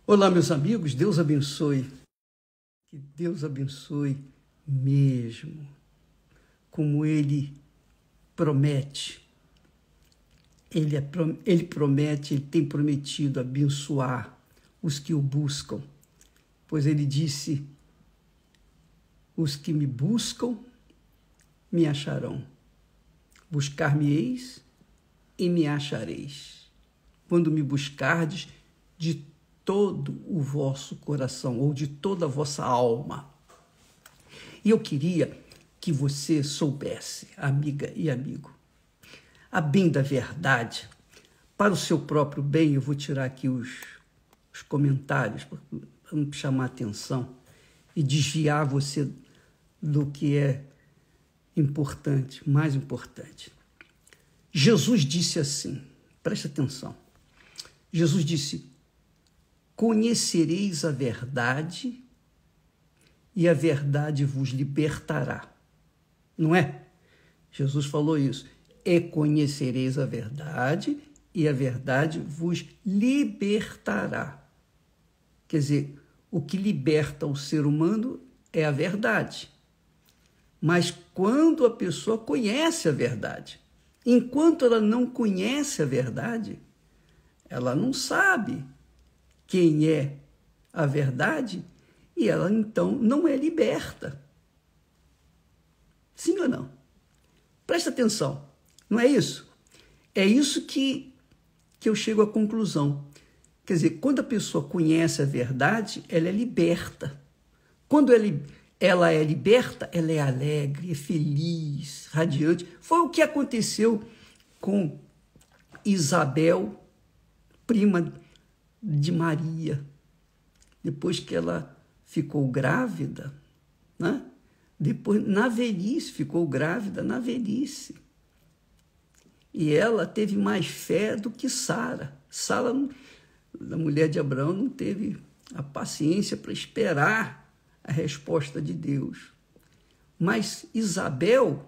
Olá, meus amigos, Deus abençoe. Que Deus abençoe mesmo, como Ele promete. Ele promete, Ele tem prometido abençoar os que o buscam, pois Ele disse: os que me buscam, me acharão. Buscar-me-eis e me achareis, quando me buscardes de todo o vosso coração, ou de toda a vossa alma. E eu queria que você soubesse, amiga e amigo, a bem da verdade, para o seu próprio bem. Eu vou tirar aqui os comentários, para não chamar atenção e desviar você do que é importante, mais importante. Jesus disse assim, preste atenção, Jesus disse: conhecereis a verdade e a verdade vos libertará. Não é? Jesus falou isso. E conhecereis a verdade e a verdade vos libertará. Quer dizer, o que liberta o ser humano é a verdade. Mas quando a pessoa conhece a verdade, enquanto ela não conhece a verdade, ela não sabe quem é a verdade e ela então não é liberta. Sim ou não? Presta atenção, não é isso? É isso que eu chego à conclusão. Quer dizer, quando a pessoa conhece a verdade, ela é liberta. Quando ela é liberta, ela é alegre, é feliz, radiante. Foi o que aconteceu com Isabel, prima de Maria, depois que ela ficou grávida, né? Depois, na velhice, ficou grávida na velhice. E ela teve mais fé do que Sara. Sara, a mulher de Abraão, não teve a paciência para esperar a resposta de Deus. Mas Isabel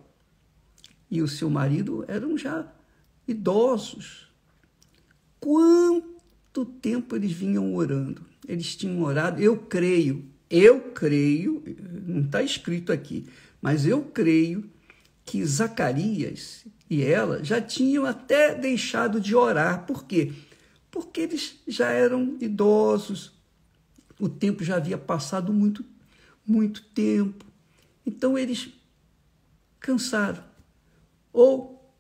e o seu marido eram já idosos. Quanto tempo eles vinham orando? Eles tinham orado, eu creio, não está escrito aqui, mas eu creio que Zacarias e ela já tinham até deixado de orar. Por quê? Porque eles já eram idosos, o tempo já havia passado muito tempo. Então eles cansaram ou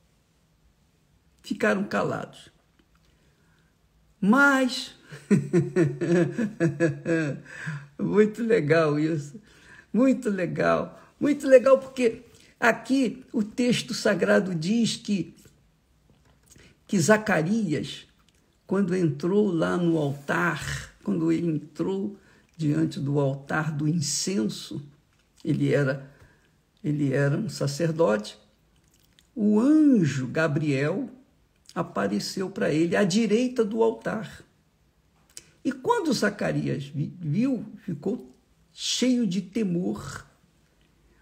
ficaram calados. Mas, muito legal isso, muito legal porque aqui o texto sagrado diz que Zacarias, quando entrou lá no altar, quando ele entrou diante do altar do incenso, ele era um sacerdote, o anjo Gabriel apareceu para ele à direita do altar. E quando Zacarias viu, ficou cheio de temor.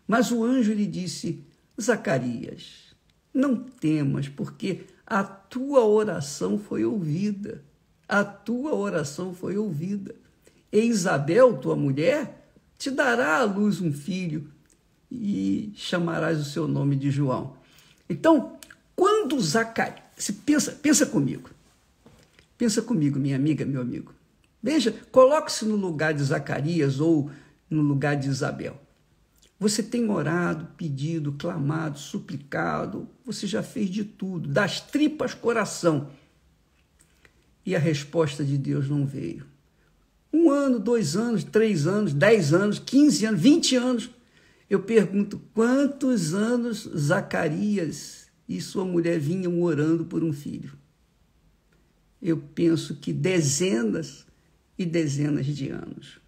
Mas o anjo lhe disse: Zacarias, não temas, porque a tua oração foi ouvida. A tua oração foi ouvida. E Isabel, tua mulher, te dará à luz um filho e chamarás o seu nome de João. Então, quando Zacarias... Pensa comigo, minha amiga, meu amigo. Veja, coloque-se no lugar de Zacarias ou no lugar de Isabel. Você tem orado, pedido, clamado, suplicado, você já fez de tudo, das tripas coração. E a resposta de Deus não veio. 1 ano, 2 anos, 3 anos, 10 anos, 15 anos, 20 anos. Eu pergunto, quantos anos Zacarias e sua mulher vinham orando por um filho? Eu penso que dezenas e dezenas de anos.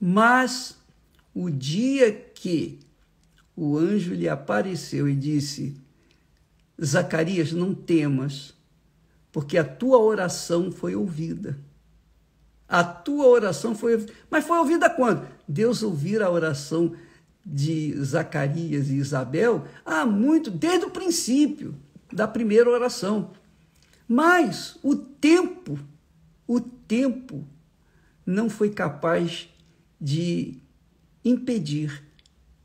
Mas o dia que o anjo lhe apareceu e disse: Zacarias, não temas, porque a tua oração foi ouvida. A tua oração foi ouvida. Mas foi ouvida quando? Deus ouvira a oração de Zacarias e Isabel há muito, desde o princípio da primeira oração. Mas o tempo o tempo não foi capaz de impedir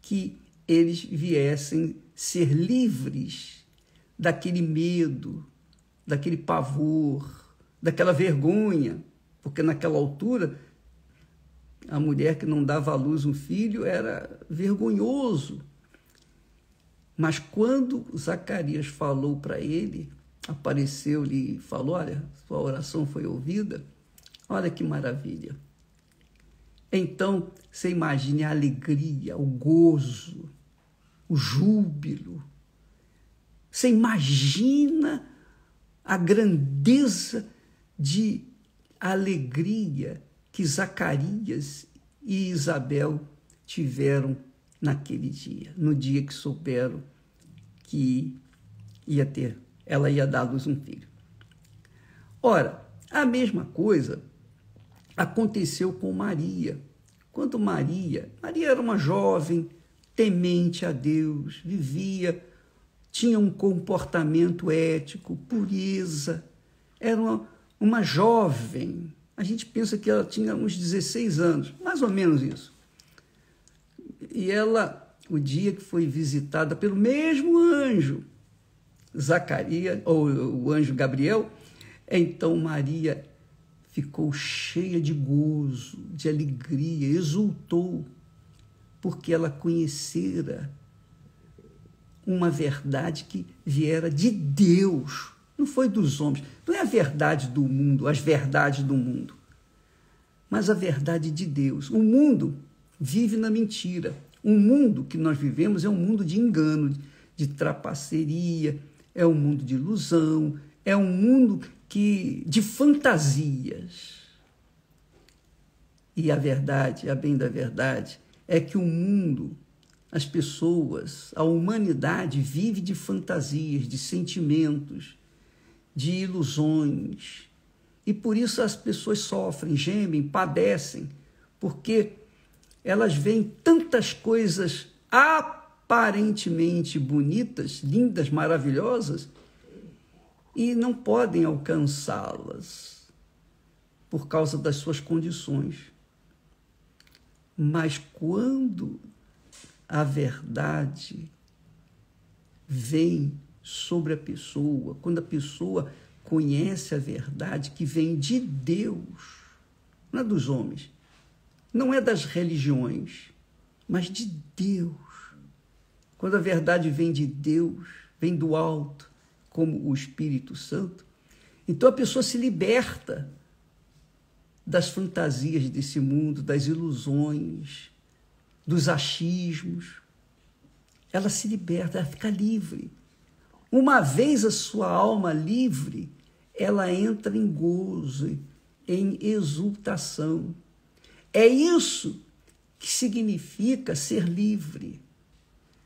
que eles viessem ser livres daquele medo, daquele pavor, daquela vergonha, porque naquela altura a mulher que não dava à luz um filho era vergonhoso. Mas quando Zacarias falou para ele, apareceu-lhe e falou: olha, sua oração foi ouvida, olha que maravilha. Então, você imagine a alegria, o gozo, o júbilo. Você imagina a grandeza de alegria que Zacarias e Isabel tiveram naquele dia, no dia que souberam que ela ia dar à luz um filho. Ora, a mesma coisa aconteceu com Maria. Quando Maria era uma jovem, temente a Deus, tinha um comportamento ético, pureza, era uma jovem. A gente pensa que ela tinha uns 16 anos, mais ou menos isso. E ela, o dia que foi visitada pelo mesmo anjo, Zacarias, ou o anjo Gabriel, então Maria ficou cheia de gozo, de alegria, exultou, porque ela conhecera uma verdade que viera de Deus, não foi dos homens, não é a verdade do mundo, as verdades do mundo, mas a verdade de Deus. O mundo vive na mentira. O mundo que nós vivemos é um mundo de engano, de trapaceria, é um mundo de ilusão, é um mundo de fantasias. E a verdade, a bem da verdade, é que o mundo, as pessoas, a humanidade vive de fantasias, de sentimentos, de ilusões. E por isso as pessoas sofrem, gemem, padecem, porque elas veem tantas coisas aparentemente bonitas, lindas, maravilhosas, e não podem alcançá-las por causa das suas condições. Mas quando a verdade vem sobre a pessoa, quando a pessoa conhece a verdade que vem de Deus, não é dos homens, não é das religiões, mas de Deus. Quando a verdade vem de Deus, vem do alto, como o Espírito Santo, então a pessoa se liberta das fantasias desse mundo, das ilusões, dos achismos. Ela se liberta, ela fica livre. Uma vez a sua alma livre, ela entra em gozo, em exultação. É isso que significa ser livre.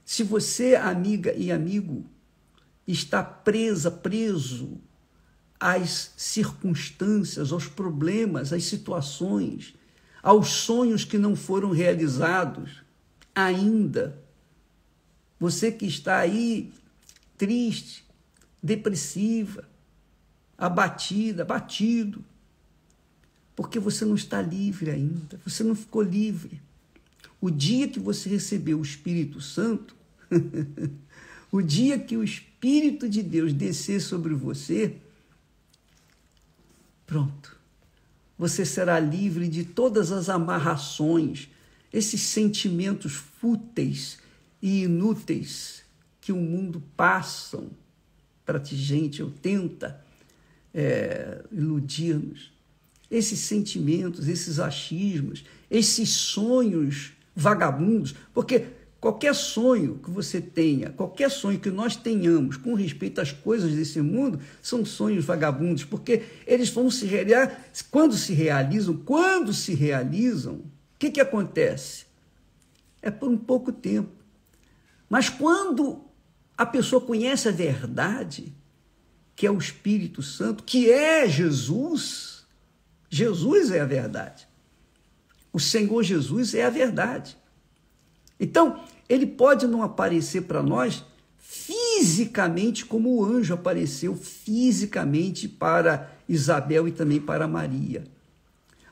Se você, amiga e amigo, está preso às circunstâncias, aos problemas, às situações, aos sonhos que não foram realizados ainda, você que está aí triste, depressiva, abatida, abatido, porque você não está livre ainda, você não ficou livre. O dia que você recebeu o Espírito Santo, o dia que o Espírito de Deus descer sobre você, pronto, você será livre de todas as amarrações, esses sentimentos fúteis e inúteis que o mundo passa para a gente, ou tenta iludir-nos. Esses sentimentos, esses achismos, esses sonhos vagabundos, porque qualquer sonho que você tenha, qualquer sonho que nós tenhamos com respeito às coisas desse mundo, são sonhos vagabundos, porque eles vão se realizar. Quando se realizam, o que acontece? É por um pouco tempo. Mas quando a pessoa conhece a verdade, que é o Espírito Santo, que é Jesus, Jesus é a verdade. O Senhor Jesus é a verdade. Então, ele pode não aparecer para nós fisicamente como o anjo apareceu fisicamente para Isabel e também para Maria.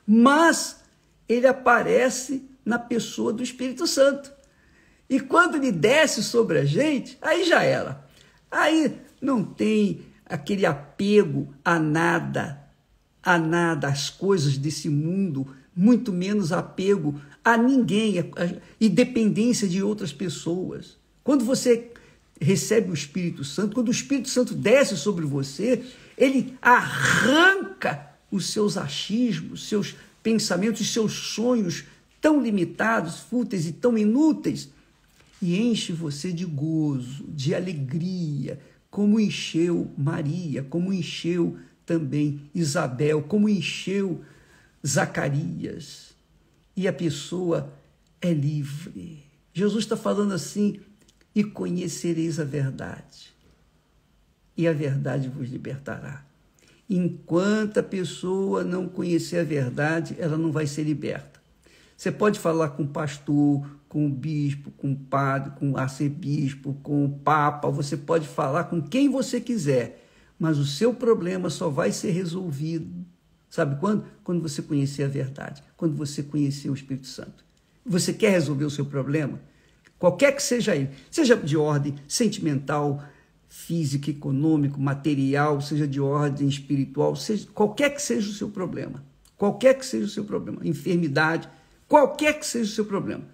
Mas ele aparece na pessoa do Espírito Santo. E quando ele desce sobre a gente, aí já era. Aí não tem aquele apego a nada, às coisas desse mundo, muito menos apego a ninguém e dependência de outras pessoas. Quando você recebe o Espírito Santo, quando o Espírito Santo desce sobre você, ele arranca os seus achismos, seus pensamentos, seus sonhos tão limitados, fúteis e tão inúteis, e enche você de gozo, de alegria, como encheu Maria, como encheu também Isabel, como encheu Zacarias. E a pessoa é livre. Jesus está falando assim: e conhecereis a verdade, e a verdade vos libertará. Enquanto a pessoa não conhecer a verdade, ela não vai ser liberta. Você pode falar com o pastor, com o bispo, com o padre, com o arcebispo, com o papa, você pode falar com quem você quiser, mas o seu problema só vai ser resolvido, sabe quando? Quando você conhecer a verdade, quando você conhecer o Espírito Santo. Você quer resolver o seu problema? Qualquer que seja ele, seja de ordem sentimental, física, econômico, material, seja de ordem espiritual, seja, qualquer que seja o seu problema, enfermidade, qualquer que seja o seu problema,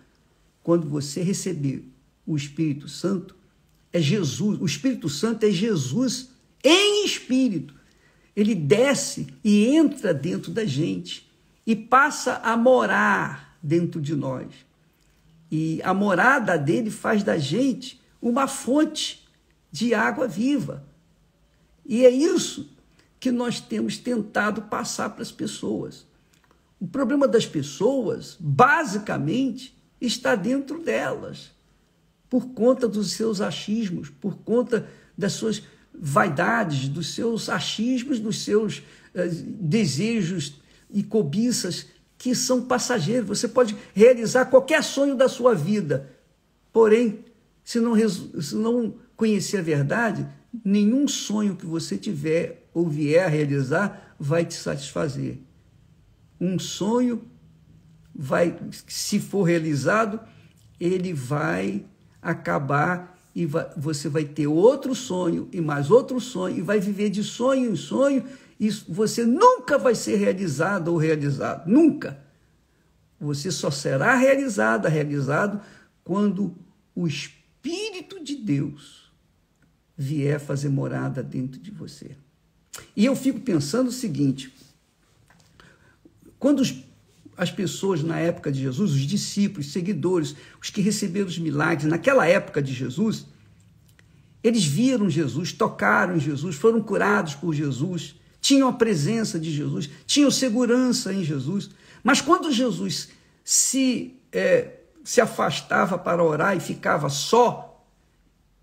quando você receber o Espírito Santo, é Jesus, o Espírito Santo é Jesus em espírito. Ele desce e entra dentro da gente e passa a morar dentro de nós. E a morada dele faz da gente uma fonte de água viva. E é isso que nós temos tentado passar para as pessoas. O problema das pessoas, basicamente, está dentro delas, por conta dos seus achismos, por conta das suas vaidades, dos seus achismos, dos seus desejos e cobiças que são passageiros. Você pode realizar qualquer sonho da sua vida, porém, se não conhecer a verdade, nenhum sonho que você tiver ou vier a realizar vai te satisfazer. Um sonho se for realizado, ele vai acabar e você vai ter outro sonho e mais outro sonho e vai viver de sonho em sonho e você nunca vai ser realizado ou realizado, nunca. Você só será realizado quando o Espírito de Deus vier fazer morada dentro de você. E eu fico pensando o seguinte: quando as pessoas na época de Jesus, os discípulos, seguidores, os que receberam os milagres, naquela época de Jesus, eles viram Jesus, tocaram em Jesus, foram curados por Jesus, tinham a presença de Jesus, tinham segurança em Jesus. Mas quando Jesus se afastava para orar e ficava só,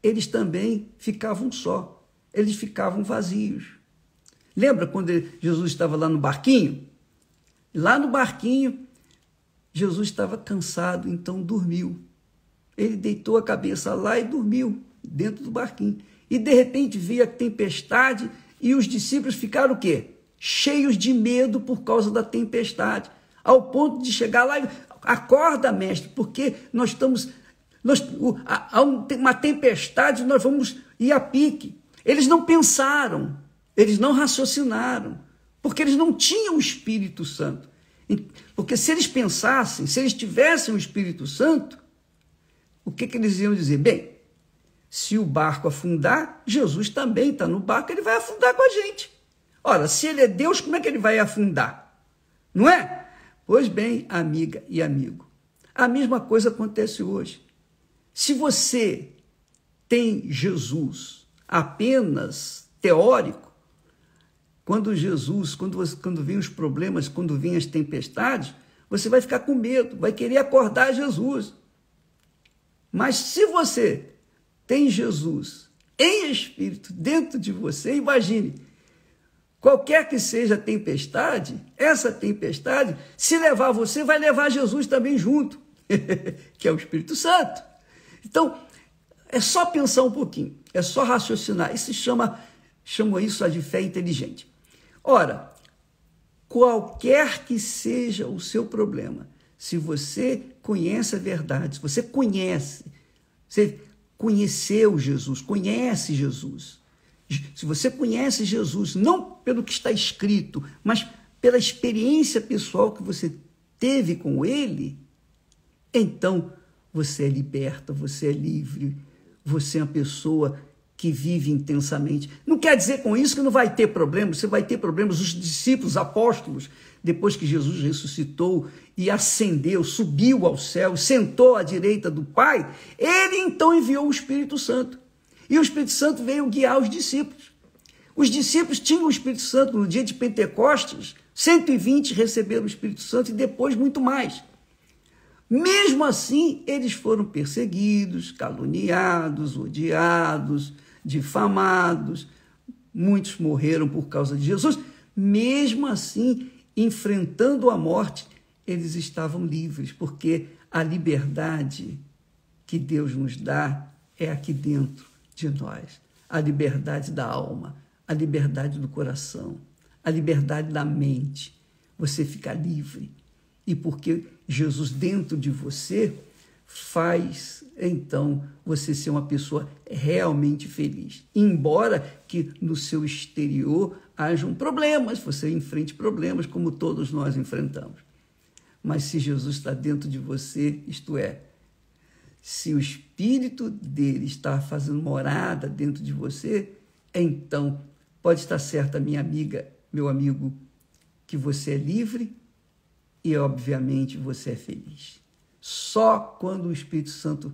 eles também ficavam só, eles ficavam vazios. Lembra quando Jesus estava lá no barquinho? Lá no barquinho, Jesus estava cansado, então dormiu. Ele deitou a cabeça lá e dormiu dentro do barquinho. E de repente veio a tempestade e os discípulos ficaram o quê? Cheios de medo por causa da tempestade, ao ponto de chegar lá e acorda, mestre, porque há uma tempestade, nós vamos ir a pique. Eles não pensaram, eles não raciocinaram, porque eles não tinham o Espírito Santo. Porque se eles pensassem, se eles tivessem o Espírito Santo, o que eles iam dizer? Bem, se o barco afundar, Jesus também está no barco, ele vai afundar com a gente. Ora, se ele é Deus, como é que ele vai afundar? Não é? Pois bem, amiga e amigo, a mesma coisa acontece hoje. Se você tem Jesus apenas teórico, quando vem os problemas, quando vem as tempestades, você vai ficar com medo, vai querer acordar Jesus. Mas se você tem Jesus em espírito dentro de você, imagine, qualquer que seja a tempestade, essa tempestade, se levar você, vai levar Jesus também junto, que é o Espírito Santo. Então, é só pensar um pouquinho, é só raciocinar. Isso chamam isso de fé inteligente. Ora, qualquer que seja o seu problema, se você conhece a verdade, se você conheceu Jesus, conhece Jesus, se você conhece Jesus, não pelo que está escrito, mas pela experiência pessoal que você teve com ele, então você é liberta, você é livre, você é uma pessoa que vive intensamente. Não quer dizer com isso que não vai ter problemas, você vai ter problemas. Os discípulos, os apóstolos, depois que Jesus ressuscitou e ascendeu, subiu ao céu, sentou à direita do Pai, ele então enviou o Espírito Santo. E o Espírito Santo veio guiar os discípulos. Os discípulos tinham o Espírito Santo no dia de Pentecostes, 120 receberam o Espírito Santo e depois muito mais. Mesmo assim, eles foram perseguidos, caluniados, odiados, difamados. Muitos morreram por causa de Jesus. Mesmo assim, enfrentando a morte, eles estavam livres, porque a liberdade que Deus nos dá é aqui dentro de nós. A liberdade da alma, a liberdade do coração, a liberdade da mente. Você fica livre. E porque Jesus dentro de você faz, então, você ser uma pessoa realmente feliz. Embora que no seu exterior hajam problemas, você enfrente problemas, como todos nós enfrentamos. Mas se Jesus está dentro de você, isto é, se o Espírito dele está fazendo morada dentro de você, então pode estar certa, minha amiga, meu amigo, que você é livre e, obviamente, você é feliz. Só quando o Espírito Santo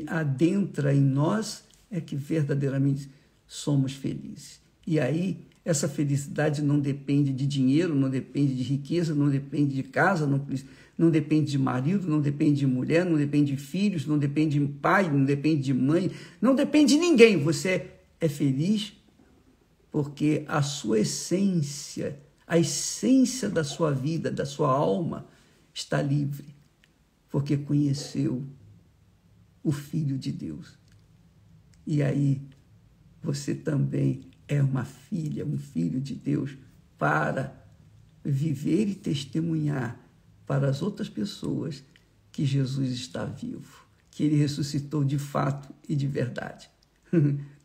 adentra em nós é que verdadeiramente somos felizes. E aí, essa felicidade não depende de dinheiro, não depende de riqueza, não depende de casa, não depende de marido, não depende de mulher, não depende de filhos, não depende de pai, não depende de mãe, não depende de ninguém. Você é feliz porque a sua essência, a essência da sua vida, da sua alma, está livre, porque conheceu o Filho de Deus. E aí você também é uma filha, um filho de Deus, para viver e testemunhar para as outras pessoas que Jesus está vivo, que ele ressuscitou de fato e de verdade.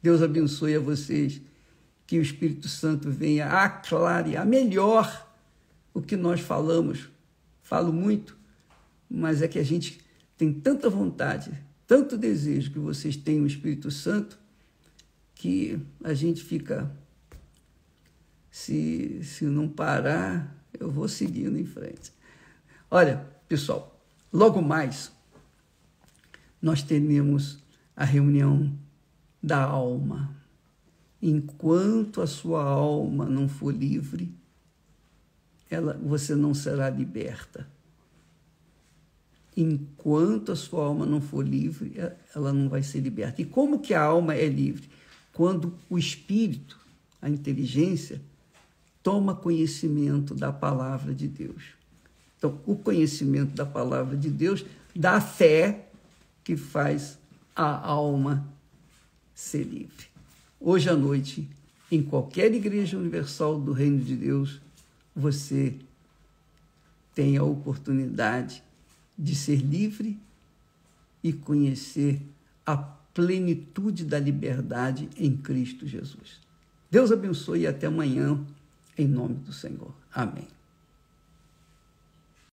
Deus abençoe a vocês, que o Espírito Santo venha aclarear melhor o que nós falamos. Falo muito, mas é que a gente tem tanta vontade, tanto desejo que vocês tenham o Espírito Santo, que a gente fica, se não parar, eu vou seguindo em frente. Olha, pessoal, logo mais nós teremos a reunião da alma. Enquanto a sua alma não for livre, você não será liberta. Enquanto a sua alma não for livre, ela não vai ser liberta. E como que a alma é livre? Quando o espírito, a inteligência, toma conhecimento da palavra de Deus. Então, o conhecimento da palavra de Deus dá fé que faz a alma ser livre. Hoje à noite, em qualquer igreja universal do Reino de Deus, você tem a oportunidade de ser livre e conhecer a plenitude da liberdade em Cristo Jesus. Deus abençoe e até amanhã, em nome do Senhor. Amém.